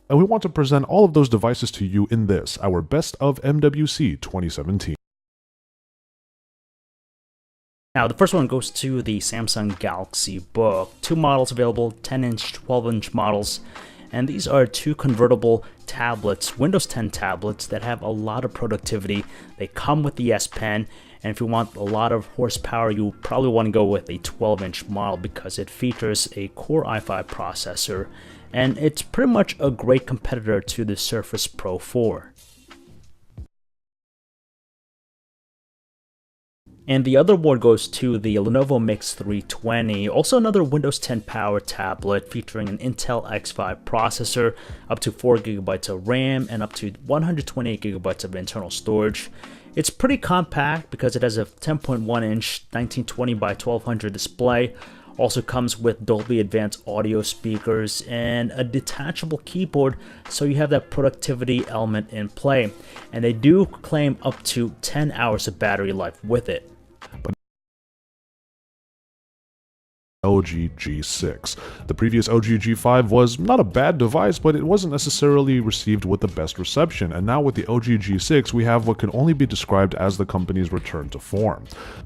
and we want to present all of those devices to you in this, our Best of MWC 2017. Now, the first one goes to the Samsung Galaxy Book. Two models available, 10-inch, 12-inch models. And these are two convertible tablets, Windows 10 tablets that have a lot of productivity. They come with the S Pen, and if you want a lot of horsepower, you probably want to go with a 12-inch model because it features a Core i5 processor, and it's pretty much a great competitor to the Surface Pro 4. And the other award goes to the Lenovo Mix 320, also another Windows 10 power tablet featuring an Intel X5 processor, up to 4GB of RAM, and up to 128GB of internal storage. It's pretty compact because it has a 10.1-inch 1920 by 1200 display. Also comes with Dolby Advanced audio speakers and a detachable keyboard, so you have that productivity element in play. And they do claim up to 10 hours of battery life with it. LG G6. The previous LG G5 was not a bad device, but it wasn't necessarily received with the best reception, and now with the LG G6 we have what can only be described as the company's return to form.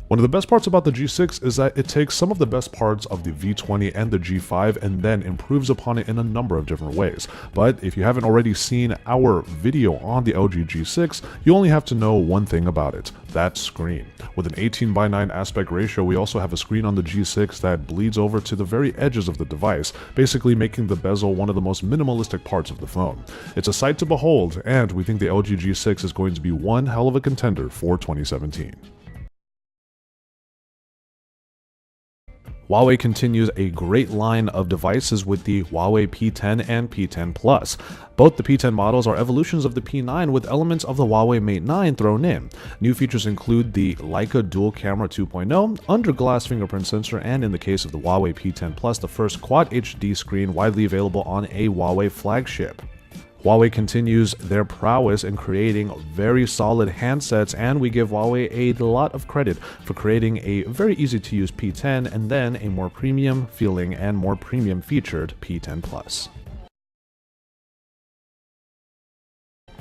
One of the best parts about the G6 is that it takes some of the best parts of the V20 and the G5 and then improves upon it in a number of different ways. But if you haven't already seen our video on the LG G6, you only have to know one thing about it: that screen. With an 18:9 aspect ratio, we also have a screen on the G6 that bleeds over to the very edges of the device, basically making the bezel one of the most minimalistic parts of the phone. It's a sight to behold, and we think the LG G6 is going to be one hell of a contender for 2017. Huawei continues a great line of devices with the Huawei P10 and P10 Plus. Both the P10 models are evolutions of the P9 with elements of the Huawei Mate 9 thrown in. New features include the Leica Dual Camera 2.0, under-glass fingerprint sensor, and in the case of the Huawei P10 Plus, the first Quad HD screen widely available on a Huawei flagship. Huawei continues their prowess in creating very solid handsets, and we give Huawei a lot of credit for creating a very easy to use P10 and then a more premium feeling and more premium featured P10 Plus.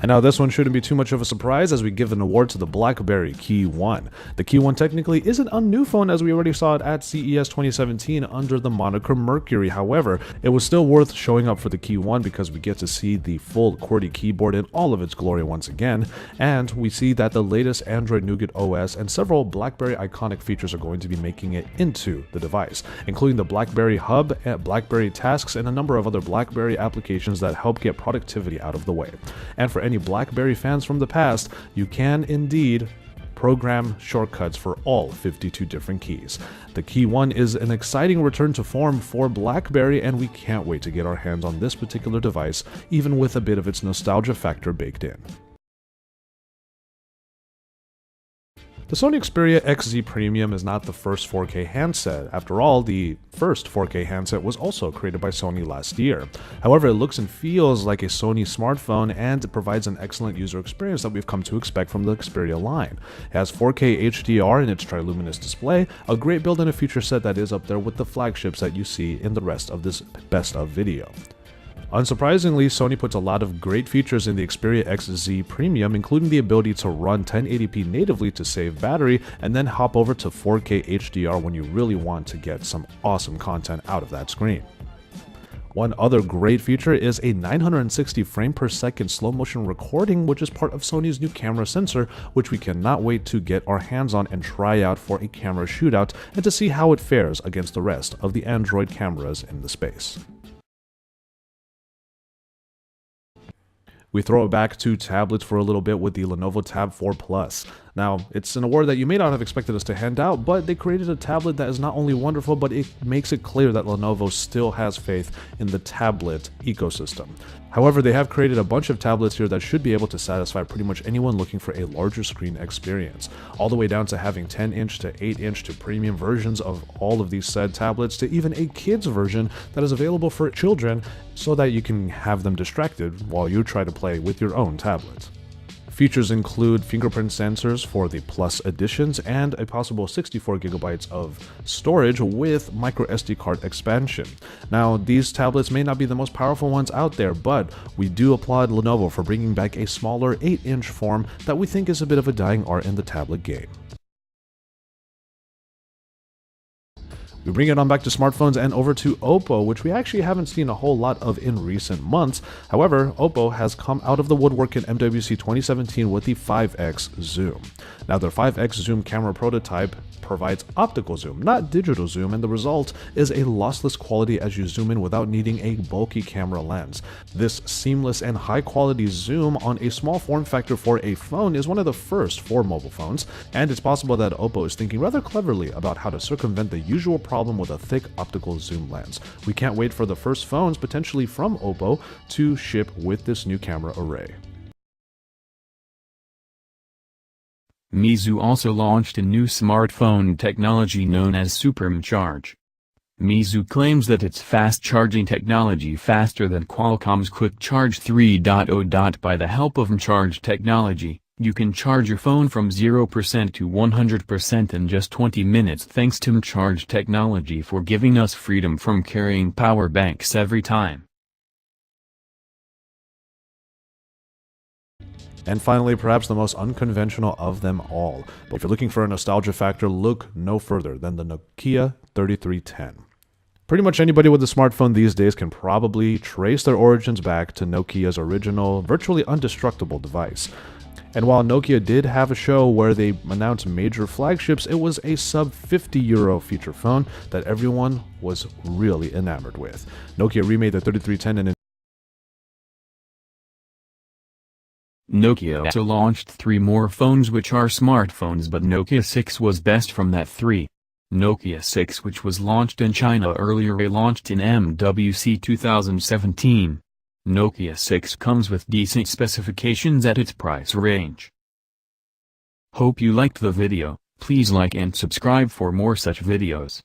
And now this one shouldn't be too much of a surprise as we give an award to the BlackBerry Key 1. The Key 1 technically isn't a new phone as we already saw it at CES 2017 under the moniker Mercury. However, it was still worth showing up for the Key 1 because we get to see the full QWERTY keyboard in all of its glory once again, and we see that the latest Android Nougat OS and several BlackBerry iconic features are going to be making it into the device, including the BlackBerry Hub, BlackBerry Tasks, and a number of other BlackBerry applications that help get productivity out of the way. And for any BlackBerry fans from the past, you can indeed program shortcuts for all 52 different keys. The Key 1 is an exciting return to form for BlackBerry, and we can't wait to get our hands on this particular device, even with a bit of its nostalgia factor baked in. The Sony Xperia XZ Premium is not the first 4K handset. After all, the first 4K handset was also created by Sony last year. However, it looks and feels like a Sony smartphone, and it provides an excellent user experience that we've come to expect from the Xperia line. It has 4K HDR in its triluminous display, a great build and a feature set that is up there with the flagships that you see in the rest of this best of video. Unsurprisingly, Sony puts a lot of great features in the Xperia XZ Premium, including the ability to run 1080p natively to save battery, and then hop over to 4K HDR when you really want to get some awesome content out of that screen. One other great feature is a 960 frame per second slow motion recording, which is part of Sony's new camera sensor, which we cannot wait to get our hands on and try out for a camera shootout and to see how it fares against the rest of the Android cameras in the space. We throw it back to tablets for a little bit with the Lenovo Tab 4 Plus. Now, it's an award that you may not have expected us to hand out, but they created a tablet that is not only wonderful, but it makes it clear that Lenovo still has faith in the tablet ecosystem. However, they have created a bunch of tablets here that should be able to satisfy pretty much anyone looking for a larger screen experience, all the way down to having 10-inch to 8-inch to premium versions of all of these said tablets, to even a kids version that is available for children so that you can have them distracted while you try to play with your own tablet. Features include fingerprint sensors for the Plus editions and a possible 64 gigabytes of storage with micro SD card expansion. Now, these tablets may not be the most powerful ones out there, but we do applaud Lenovo for bringing back a smaller 8-inch form that we think is a bit of a dying art in the tablet game. We bring it on back to smartphones and over to Oppo, which we actually haven't seen a whole lot of in recent months. However, Oppo has come out of the woodwork in MWC 2017 with the 5X Zoom. Now, their 5X Zoom camera prototype provides optical zoom, not digital zoom, and the result is a lossless quality as you zoom in without needing a bulky camera lens. This seamless and high-quality zoom on a small form factor for a phone is one of the first for mobile phones, and it's possible that Oppo is thinking rather cleverly about how to circumvent the usual problem with a thick optical zoom lens. We can't wait for the first phones, potentially from Oppo, to ship with this new camera array. Meizu also launched a new smartphone technology known as SupermCharge. Meizu claims that its fast charging technology faster than Qualcomm's Quick Charge 3.0. By the help of mCharge technology, you can charge your phone from 0% to 100% in just 20 minutes thanks to mCharge technology for giving us freedom from carrying power banks every time. And finally, perhaps the most unconventional of them all. But if you're looking for a nostalgia factor, look no further than the Nokia 3310. Pretty much anybody with a smartphone these days can probably trace their origins back to Nokia's original, virtually indestructible device. And while Nokia did have a show where they announced major flagships, it was a sub €50 feature phone that everyone was really enamored with. Nokia remade the 3310 and Nokia also launched 3 more phones which are smartphones, but Nokia 6 was best from that 3. Nokia 6, which was launched in China earlier, launched in MWC 2017. Nokia 6 comes with decent specifications at its price range. Hope you liked the video. Please like and subscribe for more such videos.